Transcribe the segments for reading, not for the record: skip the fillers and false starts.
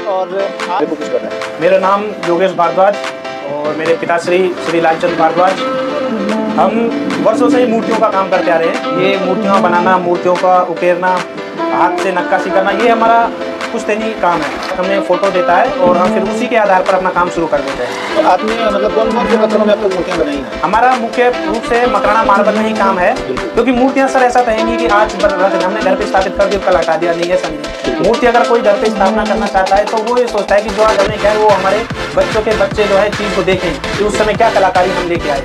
और आपको कुछ पता है? मेरा नाम योगेश भारद्वाज और मेरे पिताश्री श्री लालचंद भारद्वाज। हम वर्षों से ही मूर्तियों का काम करते आ रहे हैं। ये मूर्तियाँ बनाना, मूर्तियों का उकेरना, हाथ से नक्काशी करना, ये हमारा पुश्तैनी काम है। हमें फ़ोटो देता है और हम फिर उसी के आधार पर अपना काम शुरू कर देते हैं। तो आपने मतलब कौन-कौन से पत्थरों में अब तक मूर्तियाँ बनाई हैं? हमारा मुख्य रूप से मकराना मार्बल में ही काम है, क्योंकि मूर्तियाँ सर ऐसा कहेंगी कि आज हमने घर पे स्थापित कर दी, कल हटा दिया, नहीं ऐसा नहीं है। मूर्ति अगर कोई घर पे स्थापना करना चाहता है तो वो ये सोचता है कि जो आज हमने क्या है वो हमारे बच्चों के बच्चे जो है चीज़ को देखें कि उस समय क्या कलाकारी हम लेके आए।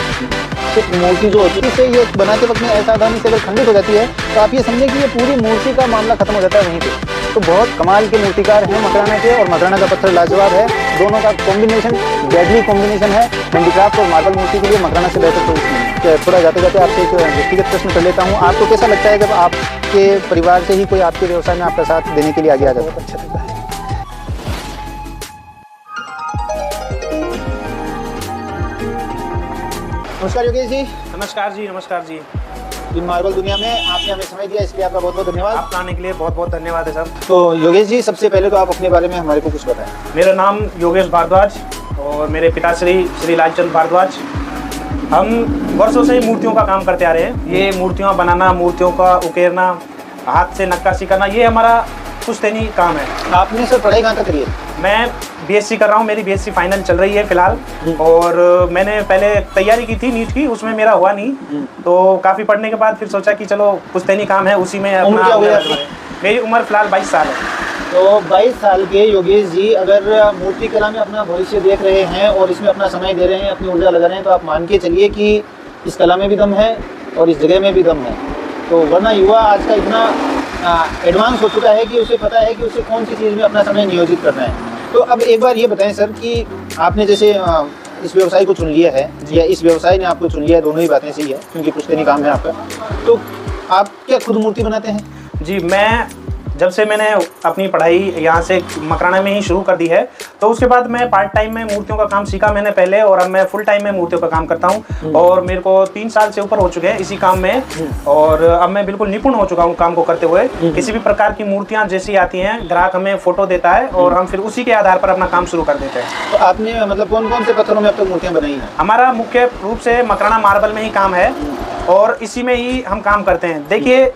तो मूर्ति जो होती है ये बनाते वक्त में असावधानी से अगर खंडित हो जाती है तो आप ये समझें कि ये पूरी मूर्ति का मामला खत्म हो जाता है वहीं पे। तो बहुत कमाल के मूर्तिकार हैं मकराना के, और मकराना का पत्थर लाजवाब है। दोनों का कॉम्बिनेशन डेडली कॉम्बिनेशन है। हैंडीक्राफ्ट और मार्बल मूर्ति के लिए मकराना से बेहतर कोई नहीं। थोड़ा जाते जाते आपसे एक व्यक्तिगत प्रश्न कर लेता हूँ, आपको कैसा लगता है जब आपके परिवार से ही कोई आपके व्यवसाय में आपका साथ देने के लिए आगे आ जाता है? बहुत अच्छा लगता है। नमस्कार योगेश जी। नमस्कार जी, नमस्कार जी। इन मार्बल दुनिया में आपने हमें समय दिया, इसलिए आपका बहुत बहुत धन्यवाद। आप आने के लिए बहुत बहुत धन्यवाद है सर। तो योगेश जी, सबसे पहले तो आप अपने बारे में हमारे को कुछ बताएं। मेरा नाम योगेश भारद्वाज और मेरे पिताश्री श्री लालचंद भारद्वाज। हम वर्षों से ही मूर्तियों का काम करते आ रहे हैं। ये मूर्तियाँ बनाना, मूर्तियों का उकेरना, हाथ से नक्काशी करना, ये हमारा पुश्तैनी काम है। आपने सर पढ़ाई कहाँ तक करी है? मैं बीएससी कर रहा हूँ, मेरी बीएससी फाइनल चल रही है फिलहाल। और मैंने पहले तैयारी की थी नीट की, उसमें मेरा हुआ नहीं, तो काफ़ी पढ़ने के बाद फिर सोचा कि चलो पुश्तैनी काम है, उसी में उम्र क्या हो गई आपकी? मेरी उम्र फिलहाल 22 साल है। तो 22 साल के योगेश जी अगर मूर्ति कला में अपना भविष्य देख रहे हैं और इसमें अपना समय दे रहे हैं, अपनी ऊर्जा लगा रहे हैं, तो आप मान के चलिए कि इस कला में भी दम है और इस जगह में भी दम है। तो वरना युवा आज का इतना एडवांस हो चुका है कि उसे पता है कि उसे कौन सी चीज़ में अपना समय नियोजित करना है। तो अब एक बार ये बताएं सर कि आपने जैसे इस व्यवसाय को चुन लिया है या इस व्यवसाय ने आपको चुन लिया है, दोनों ही बातें सही है क्योंकि पुश्तैनी काम है आपका। तो आप क्या खुद मूर्ति बनाते हैं? जी, मैं जब से मैंने अपनी पढ़ाई यहाँ से मकराना में ही शुरू कर दी है, तो उसके बाद मैं पार्ट टाइम में मूर्तियों का काम सीखा मैंने पहले, और अब मैं फुल टाइम में मूर्तियों का काम करता हूँ। और मेरे को 3 साल से ऊपर हो चुके हैं इसी काम में, और अब मैं बिल्कुल निपुण हो चुका हूँ काम को करते हुए। किसी भी प्रकार की मूर्तियाँ जैसी आती हैं, ग्राहक हमें फोटो देता है और हम फिर उसी के आधार पर अपना काम शुरू कर देते हैं। तो आपने मतलब कौन कौन से पत्थरों में अब तक मूर्तियाँ बनाई हैं? हमारा मुख्य रूप से मकराना मार्बल में ही काम है और इसी में ही हम काम करते हैं। देखिए,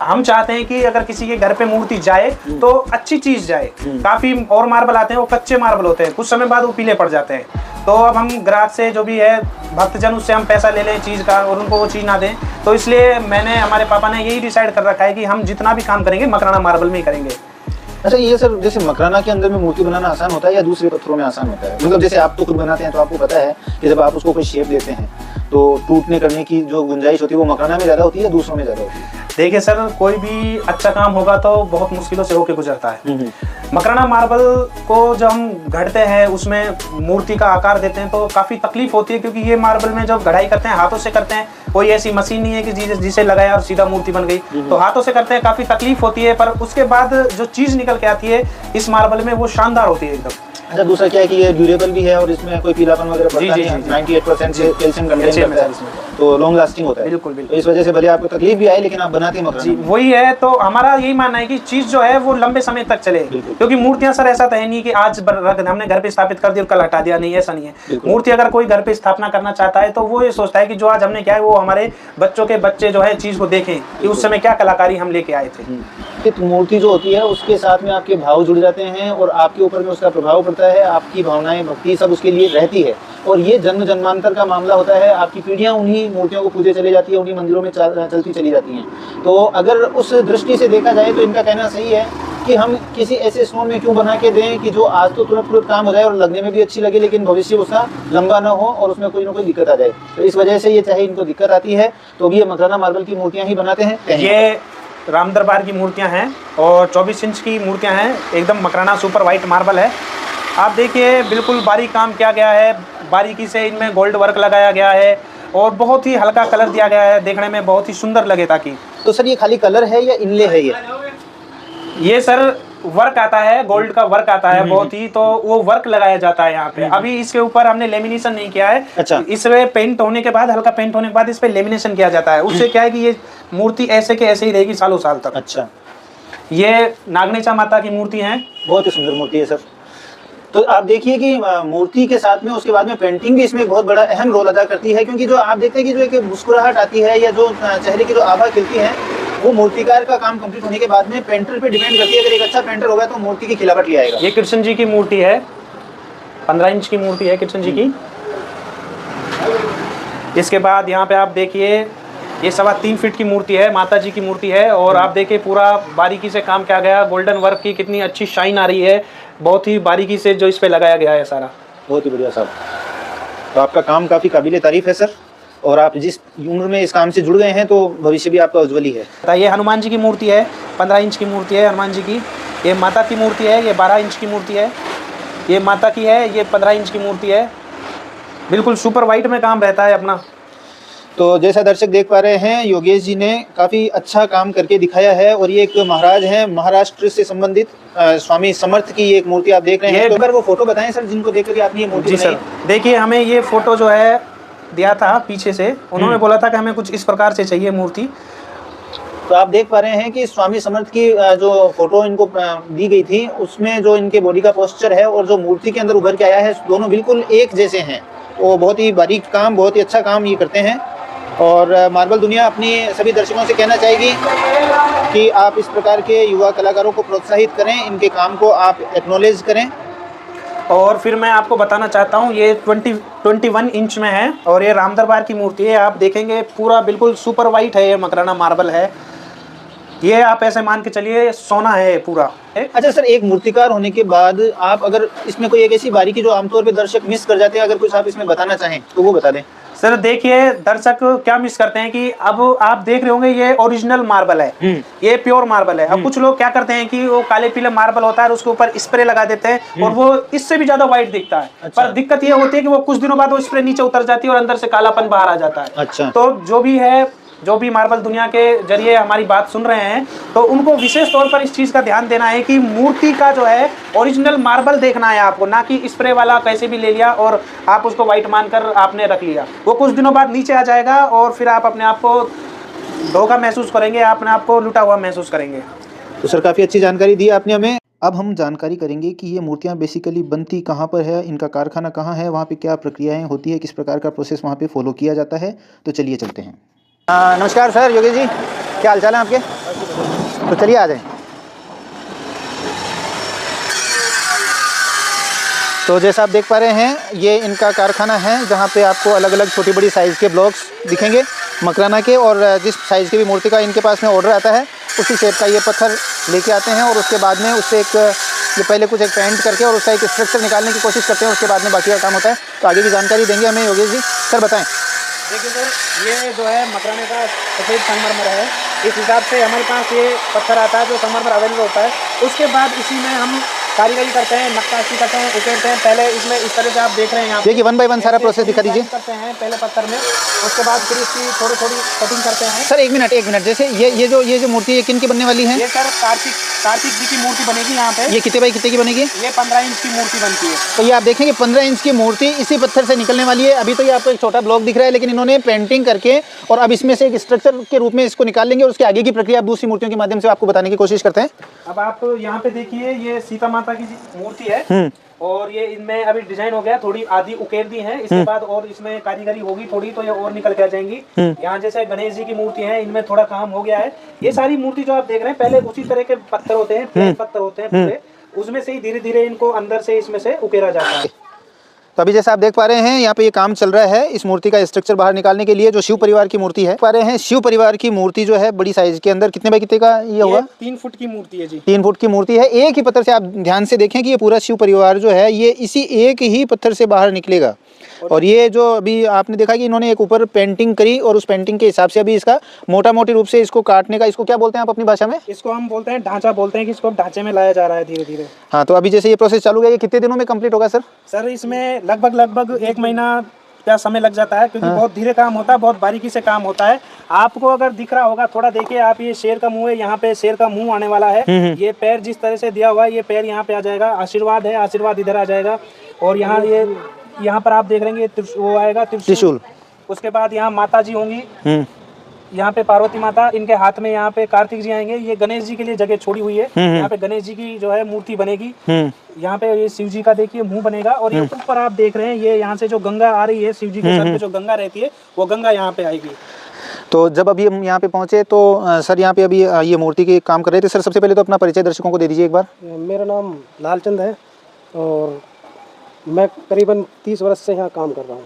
हम चाहते हैं कि अगर किसी के घर पे मूर्ति जाए तो अच्छी चीज जाए। काफी और मार्बल आते हैं वो कच्चे मार्बल होते हैं, कुछ समय बाद वो पीले पड़ जाते हैं। तो अब हम ग्राहक से जो भी है भक्तजन, उससे हम पैसा ले लें चीज़ का और उनको वो चीज़ ना दें। तो इसलिए हमारे पापा ने यही डिसाइड कर रखा है कि हम जितना भी काम करेंगे मकराना मार्बल में ही करेंगे। अच्छा, ये सर जैसे मकराना के अंदर में मूर्ति बनाना आसान होता है या दूसरे पत्थरों में आसान होता है? मतलब जैसे आप तो खुद बनाते हैं तो आपको पता है कि जब आप उसको कोई शेप देते हैं तो टूटने करने की जो गुंजाइश होती है वो मकराना में ज़्यादा होती है या दूसरों में ज़्यादा होती है? देखिए सर, कोई भी अच्छा काम होगा तो बहुत मुश्किलों से होके गुजरता है। मकराना मार्बल को जब हम गढ़ते हैं, उसमें मूर्ति का आकार देते हैं तो काफ़ी तकलीफ होती है, क्योंकि ये मार्बल में जब गढ़ाई करते हैं हाथों से करते हैं। कोई ऐसी मशीन नहीं है कि जिसे लगाया और सीधा मूर्ति बन गई। तो हाथों से करते हैं, काफ़ी तकलीफ होती है, पर उसके बाद जो चीज़ निकल के आती है इस मार्बल में वो शानदार होती है एकदम। अच्छा, दूसरा क्या है कि ये ड्यूरेबल भी है और इसमें कोई पीलापन वगैरह पड़ता नहीं है। 98% से कैल्शियम कंटेंट रहता है इसमें, तो लॉन्ग लास्टिंग होता है। बिल्कुल बिल्कुल। तो इस वजह से भले आपको तकलीफ भी आए लेकिन आप बनाते हैं मकराना। वही है, तो हमारा यही मानना है कि चीज़ जो है वो लंबे समय तक चले, क्योंकि मूर्तियां सर ऐसा तो है नहीं कि आज हमने घर पे स्थापित कर दी और कल हटा दिया, नहीं ऐसा नहीं है। मूर्ति अगर कोई घर पे स्थापना करना चाहता है तो वो ये सोचता है कि जो आज हमने क्या है वो हमारे बच्चों के बच्चे जो है चीज़ को देखें कि उस समय क्या कलाकारी हम लेके आए थे। मूर्ति जो होती है उसके साथ में आपके भाव जुड़ जाते हैं और आपके ऊपर में उसका प्रभाव पड़ता है, आपकी भावनाएं, भक्ति सब उसके लिए रहती है, और ये जन्म जन्मांतर का मामला होता है। आपकी पीढ़ियां उन्हीं मूर्तियों को पूजे चली जाती है, उन्हीं मंदिरों में चलती चली जाती हैं। तो अगर उस दृष्टि से देखा जाए तो इनका कहना सही है कि हम किसी ऐसे स्टोन में क्यों बना के दें कि जो आज तो तुरंत काम हो जाए और लगने में भी अच्छी लगे, लेकिन भविष्य उसका लंबा ना हो और उसमें कोई ना कोई दिक्कत आ जाए। तो इस वजह से ये चाहे इनको दिक्कत आती है तो भी ये मकराना मार्बल की मूर्तियाँ ही बनाते हैं। ये राम दरबार की मूर्तियां हैं और 24 इंच की मूर्तियां हैं, एकदम मकराना सुपर वाइट मार्बल है। आप देखिए, बिल्कुल बारीक काम किया गया है, बारीकी से इनमें गोल्ड वर्क लगाया गया है और बहुत ही हल्का कलर दिया गया है, देखने में बहुत ही सुंदर लगे ताकि। तो सर ये खाली कलर है या इनले है? ये सर वर्क आता है, गोल्ड का वर्क आता है बहुत ही, तो वो वर्क लगाया जाता है यहाँ पे। अभी इसके ऊपर हमने लेमिनेशन नहीं किया है। अच्छा। इसमें पेंट होने के बाद, हल्का पेंट होने के बाद इस पे लेमिनेशन किया जाता है। उससे क्या है कि ये मूर्ति ऐसे के ऐसे ही रहेगी सालों साल तक। अच्छा। ये नागनेचा माता की मूर्ति है बहुत ही सुंदर मूर्ति है सर। तो आप देखिए कि मूर्ति के साथ में उसके बाद में पेंटिंग भी इसमें एक बहुत बड़ा अहम रोल अदा करती है, क्योंकि जो आप देखते हैं कि जो एक मुस्कुराहट आती है या जो चेहरे की जो आभा खिलती है, वो मूर्तिकार का काम कंप्लीट होने के बाद में पेंटर पे डिपेंड करती है। अगर एक अच्छा पेंटर होगा तो मूर्ति की खिलावट ले आएगा। ये कृष्ण जी की मूर्ति है, 15 इंच की मूर्ति है कृष्ण जी की। इसके बाद यहाँ पे आप देखिए ये 3.25 फीट की मूर्ति है, माता जी की मूर्ति है। और आप देखिए पूरा बारीकी से काम किया गया, गोल्डन वर्क की कितनी अच्छी शाइन आ रही है, बहुत ही बारीकी से जो इस पे लगाया गया है सारा। बहुत ही बढ़िया साहब। तो आपका काम काफ़ी काबिल तारीफ है सर, और आप जिस उम्र में इस काम से जुड़ गए हैं तो भविष्य भी आपका उज्ज्वल ही है। ये हनुमान जी की मूर्ति है, 15 इंच की मूर्ति है हनुमान जी की। ये माता की मूर्ति है, ये 12 इंच की मूर्ति है। ये माता की है, ये 15 इंच की मूर्ति है। बिल्कुल सुपर वाइट में काम रहता है अपना। तो जैसा दर्शक देख पा रहे हैं, योगेश जी ने काफ़ी अच्छा काम करके दिखाया है। और ये एक महाराज हैं, महाराष्ट्र से संबंधित स्वामी समर्थ की एक मूर्ति आप देख रहे हैं। तो अगर वो फोटो बताएं सर, जिनको देख करके आपने ये मूर्ति बनाई। जी सर, देखिए हमें ये फोटो जो है दिया था पीछे से, उन्होंने बोला था कि हमें कुछ इस प्रकार से चाहिए मूर्ति। तो आप देख पा रहे हैं कि स्वामी समर्थ की जो फोटो इनको दी गई थी, उसमें जो इनके बॉडी का पोस्चर है और जो मूर्ति के अंदर उभर के आया है, दोनों बिल्कुल एक जैसे हैं। वो बहुत ही बारीक काम, बहुत ही अच्छा काम ये करते हैं। और मार्बल दुनिया अपनी सभी दर्शकों से कहना चाहेगी कि आप इस प्रकार के युवा कलाकारों को प्रोत्साहित करें, इनके काम को आप एक्नॉलेज करें। और फिर मैं आपको बताना चाहता हूँ, ये 21 इंच में है और ये राम दरबार की मूर्ति है। आप देखेंगे पूरा बिल्कुल सुपर वाइट है, ये मकराना मार्बल है। ये आप ऐसे मान के चलिए सोना है पूरा। अच्छा सर, एक मूर्तिकार होने के बाद आप अगर इसमें कोई एक ऐसी बारीकी जो आमतौर पे दर्शक मिस कर जाते हैं, अगर कुछ आप इसमें बताना चाहें तो वो बता दें। सर देखिए, दर्शक क्या मिस करते हैं कि अब आप देख रहे होंगे ये ओरिजिनल मार्बल है, ये प्योर मार्बल है। अब कुछ लोग क्या करते हैं कि वो काले पीले मार्बल होता है, उसके ऊपर स्प्रे लगा देते हैं और वो इससे भी ज्यादा व्हाइट दिखता है। अच्छा। पर दिक्कत ये होती है कि वो कुछ दिनों बाद वो स्प्रे नीचे उतर जाती है और अंदर से कालापन बाहर आ जाता है। अच्छा। तो जो भी मार्बल दुनिया के जरिए हमारी बात सुन रहे हैं, तो उनको विशेष तौर पर इस चीज़ का ध्यान देना है कि मूर्ति का जो है ओरिजिनल मार्बल देखना है आपको, ना कि स्प्रे वाला कैसे भी ले लिया और आप उसको वाइट मानकर आपने रख लिया। वो कुछ दिनों बाद नीचे आ जाएगा और फिर आप अपने आप को धोखा महसूस करेंगे, अपने आप को लुटा हुआ महसूस करेंगे। तो सर काफ़ी अच्छी जानकारी दी आपने हमें। अब हम जानकारी करेंगे कि ये मूर्तियाँ बेसिकली बनती कहाँ पर है, इनका कारखाना कहाँ है, वहाँ पे क्या प्रक्रियाएं होती है, किस प्रकार का प्रोसेस वहाँ पे फॉलो किया जाता है। तो चलिए चलते हैं। नमस्कार सर, योगेश जी, क्या हाल चाल है आपके? तो चलिए आ जाएं। तो जैसा आप देख पा रहे हैं, ये इनका कारखाना है जहाँ पे आपको अलग अलग छोटी बड़ी साइज़ के ब्लॉक्स दिखेंगे मकराना के। और जिस साइज़ की भी मूर्ति का इनके पास में ऑर्डर आता है, उसी शेप का ये पत्थर लेके आते हैं और उसके बाद में उससे ये पहले कुछ एक पेंट करके और उसका एक स्ट्रक्चर निकालने की कोशिश करते हैं। उसके बाद में बाकी का काम होता है। तो आगे की जानकारी देंगे हमें योगेश जी। सर बताएं। देखिए सर, ये जो है मकराने का सफ़ेद संगमरमर है। इस हिसाब से हमारे पास ये पत्थर आता है जो संगमरमर अवेलेबल होता है। उसके बाद इसी में हम कारीगरी करते हैं, नक्काशी करते हैं, उकेरते हैं। पहले इसमें इस तरह से आप देख रहे हैं यहाँ देखिए 1 बाय 1 सारा प्रोसेस दिखा दीजिए। करते हैं पहले पत्थर में, उसके बाद फिर इसकी थोड़ी थोड़ी कटिंग करते हैं। सर एक मिनट, जैसे ये जो मूर्ति है किन की बनने वाली है? ये सर कार्तिक जी की मूर्ति बनेगी यहाँ पे। ये कितने बाई कितने की बनेगी? ये 15 इंच की मूर्ति बनती है। तो ये आप देखेंगे 15 इंच की मूर्ति इसी पत्थर से निकलने वाली है। अभी तो ये आपको एक छोटा ब्लॉक दिख रहा है, लेकिन इन्होंने पेंटिंग करके और अब इसमें से एक स्ट्रक्चर के रूप में इसको निकाल लेंगे और उसके आगे की प्रक्रिया आप दूसरी मूर्तियों के माध्यम से आपको बताने की कोशिश करते हैं। अब आप यहाँ पे देखिए, ये सीता माता की मूर्ति है और ये इनमें अभी डिजाइन हो गया, थोड़ी आधी उकेर दी है। इसके बाद और इसमें कारीगरी होगी थोड़ी, तो ये और निकल के आ जाएंगी। यहाँ जैसे गणेश जी की मूर्ति है, इनमें थोड़ा काम हो गया है। ये सारी मूर्ति जो आप देख रहे हैं, पहले उसी तरह के पत्थर होते हैं, प्लेन पत्थर होते हैं पूरे, उसमें से ही धीरे धीरे इनको अंदर से इसमें से उकेरा जाता है। तो अभी जैसे आप देख पा रहे हैं, यहाँ पे ये काम चल रहा है इस मूर्ति का स्ट्रक्चर बाहर निकालने के लिए। जो शिव परिवार की मूर्ति है, पा रहे हैं शिव परिवार की मूर्ति जो है बड़ी साइज के अंदर कितने बाई कितने का ये होगा? 3 फुट की मूर्ति है जी। 3 फुट की मूर्ति है। एक ही पत्थर से आप ध्यान से देखें कि ये पूरा शिव परिवार जो है ये इसी एक ही पत्थर से बाहर निकलेगा। और ये जो अभी आपने देखा कि इन्होंने एक ऊपर पेंटिंग करी और उस पेंटिंग के हिसाब से अभी इसका मोटा मोटी रूप से इसको काटने का, इसको क्या बोलते हैं आप अपनी भाषा में? इसको हम बोलते हैं ढांचा, बोलते हैं कि इसको ढांचे में लाया जा रहा है धीरे धीरे। हाँ, तो अभी जैसे ये प्रोसेस चालू है, ये कितने दिनों में कंप्लीट होगा सर? सर इसमें लगभग 1 महीना क्या समय लग जाता है, क्योंकि बहुत धीरे काम होता है, बहुत बारीकी से काम होता है। आपको अगर दिख रहा होगा थोड़ा देखिए आप, ये शेर का मुंह है, यहाँ पे शेर का मुंह आने वाला है। ये पैर जिस तरह से दिया हुआ है, ये पैर यहाँ पे आ जाएगा। आशीर्वाद है, आशीर्वाद इधर आ जाएगा। और यहाँ पर आप देख रहे हैं वो आएगा त्रिशूल। उसके बाद यहाँ माता जी होंगी, यहाँ पे पार्वती माता, इनके हाथ में यहाँ पे कार्तिक जी आएंगे। ये गणेश जी के लिए जगह छोड़ी हुई है। यहाँ पे गणेश जी की जो है मूर्ति बनेगी। यहाँ पे ये शिव जी का देखिए मुंह बनेगा। और ये ऊपर आप देख रहे हैं, ये यहाँ से जो गंगा आ रही है, शिव जी के सर पे जो गंगा रहती है, वो गंगा यहाँ पे आएगी। तो जब अभी हम यहाँ पे पहुँचे तो सर यहाँ पे अभी ये मूर्ति के काम कर रहे थे। सर सबसे पहले तो अपना परिचय दर्शकों को दे दीजिए एक बार। मेरा नाम लालचंद है और मैं करीबन 30 वर्ष से यहाँ काम कर रहा हूँ।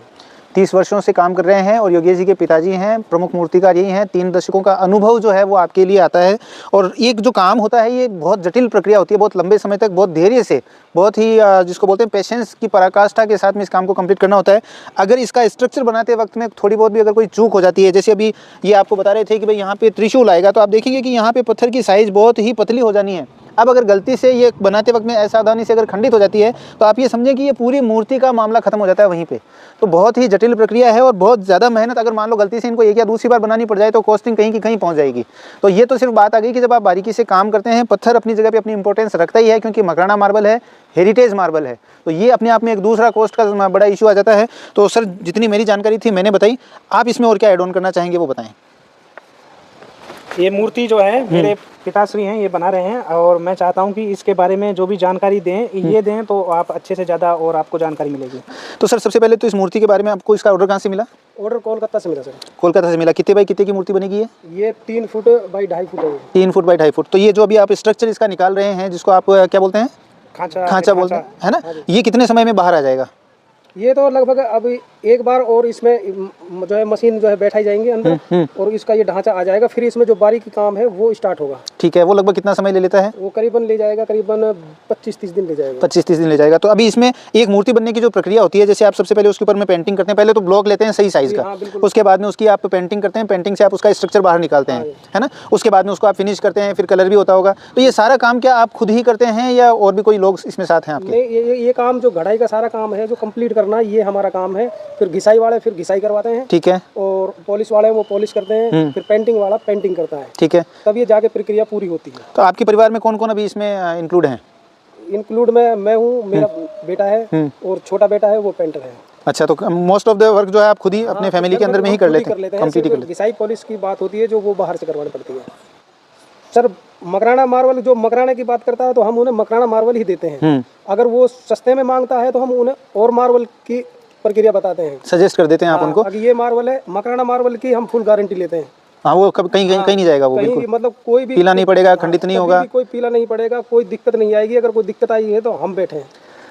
30 वर्षों से काम कर रहे हैं और योगेश जी के पिताजी हैं, प्रमुख मूर्तिकार यही हैं। 3 दशकों का अनुभव जो है वो आपके लिए आता है। और एक जो काम होता है ये बहुत जटिल प्रक्रिया होती है, बहुत लंबे समय तक बहुत धैर्य से, बहुत ही जिसको बोलते हैं पेशेंस की पराकाष्ठा के साथ में इस काम को कंप्लीट करना होता है। अगर इसका स्ट्रक्चर बनाते वक्त में थोड़ी बहुत भी अगर कोई चूक हो जाती है, जैसे अभी ये आपको बता रहे थे कि भाई यहाँ पे त्रिशूल आएगा, तो आप देखेंगे कि यहाँ पे पत्थर की साइज़ बहुत ही पतली हो जानी है। अब अगर गलती से ये बनाते वक्त में असावधानी से अगर खंडित हो जाती है तो आप ये समझें कि ये पूरी मूर्ति का मामला खत्म हो जाता है वहीं पे। तो बहुत ही जटिल प्रक्रिया है और बहुत ज़्यादा मेहनत, अगर मान लो गलती से इनको एक या दूसरी बार बनानी पड़ जाए तो कॉस्टिंग कहीं की कहीं पहुंच जाएगी। तो ये तो सिर्फ बात आ गई कि जब आप बारीकी से काम करते हैं, पत्थर अपनी जगह पे अपनी इंपॉर्टेंस रखता ही है, क्योंकि मकराना मार्बल है, हेरिटेज मार्बल है, तो ये अपने आप में एक दूसरा कॉस्ट का बड़ा इशू आ जाता है। तो सर जितनी मेरी जानकारी थी मैंने बताई, आप इसमें और क्या एड ऑन करना चाहेंगे वो बताएं। ये मूर्ति जो है मेरे पिताश्री हैं, ये बना रहे हैं और मैं चाहता हूं कि इसके बारे में जो भी जानकारी दें तो आप अच्छे से ज़्यादा और आपको जानकारी मिलेगी। तो सर सबसे पहले तो इस मूर्ति के बारे में आपको इसका ऑर्डर कहाँ से मिला? ऑर्डर कोलकाता से मिला सर। कोलकाता से मिला। कितने बाई कितने की मूर्ति बनेगी ये 3 फुट बाई 2.5 फुट है। 3 फुट बाई 2.5 फुट। तो ये जो अभी आप स्ट्रक्चर इसका निकाल रहे हैं, जिसको आप क्या बोलते हैं? खांचा बोलते हैं, है ना? ये कितने समय में बाहर आ जाएगा? ये तो लगभग अभी एक बार और इसमें जो है मशीन जो है बैठाई जाएंगे अंदर और इसका ये ढांचा आ जाएगा, फिर इसमें जो बारीकी काम है वो स्टार्ट होगा। ठीक है, वो लगभग कितना समय ले लेता है? वो करीबन ले जाएगा, करीबन 25-30 दिन ले जाएगा। 25-30 दिन ले जाएगा। तो अभी इसमें एक मूर्ति बनने की जो प्रक्रिया होती है, जैसे आप सबसे पहले उसके ऊपर में पेंटिंग करते हैं, पहले तो ब्लॉक लेते हैं सही साइज का, उसके बाद में उसकी आप पेंटिंग करते हैं, पेंटिंग से आप उसका स्ट्रक्चर बाहर निकालते हैं, है ना? उसके बाद में उसको आप फिनिश करते हैं, फिर कलर भी होता होगा। तो ये सारा काम क्या आप खुद ही करते हैं या और भी कोई लोग इसमें साथ हैं आपके? ये काम जो घड़ाई का सारा काम है जो कंप्लीट करना, ये हमारा काम है। फिर घिसाई वाले फिर घिसाई करवाते हैं, ठीक है, और पॉलिश वाले वो पॉलिश करते हैं, फिर पेंटिंग वाला पेंटिंग करता है, ठीक है, तब ये जाके प्रक्रिया पूरी होती है। तो आपके परिवार में कौन कौन अभी इसमें इंक्लूड है? इंक्लूड में मैं हूँ, मेरा बेटा है और छोटा बेटा है, वो पेंटर है। अच्छा, तो मोस्ट ऑफ द वर्क जो है आप खुद ही अपने फैमिली के अंदर में ही कर लेते हैं, कंप्लीट कर लेते हैं। घिसाई पॉलिश की बात होती है जो वो बाहर से करवानी पड़ती है। सर मकराना मार्बल, जो मकराना की बात करता है तो हम उन्हें मकराना मार्बल ही देते हैं। अगर वो सस्ते में मांगता है तो हम उन्हें और मार्बल की प्रक्रिया बताते हैं, सजेस्ट कर देते हैं आप उनको। अगर ये मार्बल है, मकराना मार्बल की हम फुल गारंटी लेते हैं। हाँ, वो कहीं नहीं जाएगा, वो बिल्कुल मतलब कोई भी पीला नहीं पड़ेगा, खंडित नहीं होगा, कोई पीला नहीं पड़ेगा, कोई दिक्कत नहीं आएगी। अगर कोई दिक्कत आई है तो हम बैठे हैं।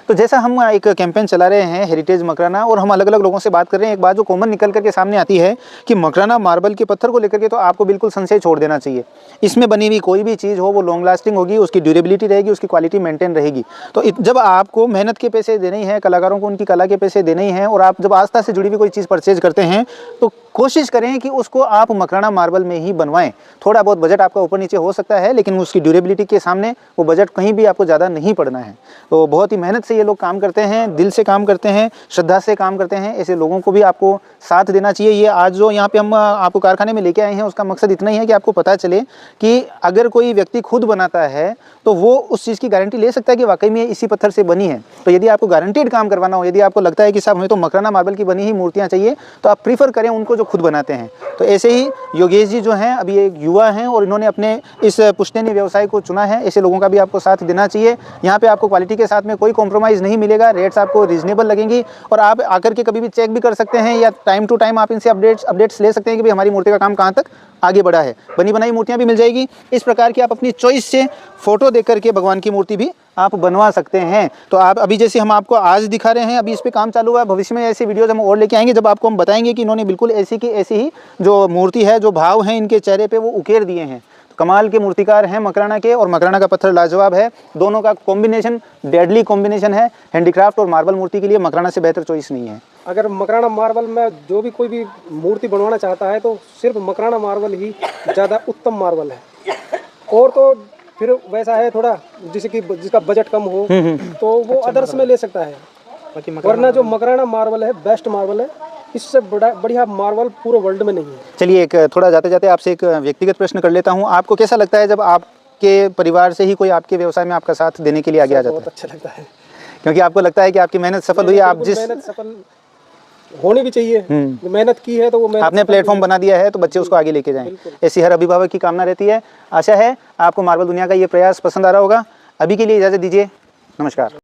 तो जैसा हम एक कैंपेन चला रहे हैं हेरिटेज मकराना, और हम अलग अलग लोगों से बात कर रहे हैं, एक बात जो कॉमन निकल करके सामने आती है कि मकराना मार्बल के पत्थर को लेकर के तो आपको बिल्कुल संशय छोड़ देना चाहिए। इसमें बनी हुई कोई भी चीज़ हो वो लॉन्ग लास्टिंग होगी, उसकी ड्यूरेबिलिटी रहेगी, उसकी क्वालिटी मेंटेन रहेगी। तो जब आपको मेहनत के पैसे देने ही हैं, कलाकारों को उनकी कला के पैसे देने ही हैं, और आप जब आस्था से जुड़ी हुई कोई चीज़ परचेज करते हैं तो कोशिश करें कि उसको आप मकराना मार्बल में ही बनवाएं। थोड़ा बहुत बजट आपका ऊपर नीचे हो सकता है, लेकिन उसकी ड्यूरेबिलिटी के सामने वो बजट कहीं भी आपको ज़्यादा नहीं पड़ना है। तो बहुत ही मेहनत से ये लोग काम करते हैं, दिल से काम करते हैं, श्रद्धा से काम करते हैं। ऐसे लोगों को भी आपको साथ देना चाहिए। ये आज जो यहाँ पे हम आपको कारखाने में लेके आए हैं, उसका मकसद इतना ही है कि आपको पता चले कि अगर कोई व्यक्ति खुद बनाता है तो वो उस चीज़ की गारंटी ले सकता है कि वाकई में इसी पत्थर से बनी है। तो यदि आपको गारंटीड काम करवाना हो, यदि आपको लगता है कि साहब हमें तो मकराना मार्बल की बनी ही मूर्तियाँ चाहिए, तो आप प्रीफर करें उनको जो खुद बनाते हैं। तो ऐसे ही योगेश जी जो हैं अभी एक युवा हैं और इन्होंने अपने इस पुश्तैनी व्यवसाय को चुना है। ऐसे लोगों का भी आपको साथ देना चाहिए। यहाँ पे आपको क्वालिटी के साथ में कोई कॉम्प्रोमाइज़ नहीं मिलेगा, रेट्स आपको रीजनेबल लगेंगी, और आप आकर के कभी भी चेक भी कर सकते हैं या टाइम टू टाइम आप इनसे अपडेट्स ले सकते हैं कि भाई हमारी मूर्ति का काम कहाँ तक आगे बढ़ा है। बनी बनाई मूर्तियाँ भी मिल जाएगी। इस प्रकार की आप अपनी चॉइस से फ़ोटो देख करके भगवान की मूर्ति भी आप बनवा सकते हैं। तो आप अभी जैसे हम आपको आज दिखा रहे हैं, अभी इस पे काम चालू हुआ है, भविष्य में ऐसी वीडियोज़ हम और लेके आएंगे जब आपको हम बताएंगे कि इन्होंने बिल्कुल ऐसी की ऐसी ही जो मूर्ति है, जो भाव हैं इनके चेहरे पे वो उकेर दिए हैं। कमाल के मूर्तिकार हैं मकराना के, और मकराना का पत्थर लाजवाब है। दोनों का कॉम्बिनेशन डेडली कॉम्बिनेशन है। हैंडीक्राफ्ट और मार्बल मूर्ति के लिए मकराना से बेहतर चॉइस नहीं है। अगर मकराना मार्बल में जो भी कोई भी मूर्ति बनवाना चाहता है तो सिर्फ मकराना मार्बल ही ज़्यादा उत्तम मार्बल है। और तो फिर वैसा है थोड़ा जिसका बजट कम हो तो वो अदर्स में ले सकता है, वरना जो मकराना मार्बल है बेस्ट मार्बल है। इससे बढ़िया मार्बल पूरे वर्ल्ड में नहीं है। चलिए एक थोड़ा जाते जाते आपसे एक व्यक्तिगत प्रश्न कर लेता हूँ। आपको कैसा लगता है जब आपके परिवार से ही कोई आपके व्यवसाय में आपका साथ देने के लिए आगे आ जाता है? बहुत अच्छा लगता है, क्योंकि आपको लगता है कि आपकी मेहनत सफल हुई, आप जिस होनी भी चाहिए। मेहनत की है तो वो मेहनत आपने प्लेटफॉर्म बना दिया है तो बच्चे उसको आगे लेके जाएं, ऐसी हर अभिभावक की कामना रहती है। आशा है आपको मार्बल दुनिया का ये प्रयास पसंद आ रहा होगा। अभी के लिए इजाज़त दीजिए, नमस्कार।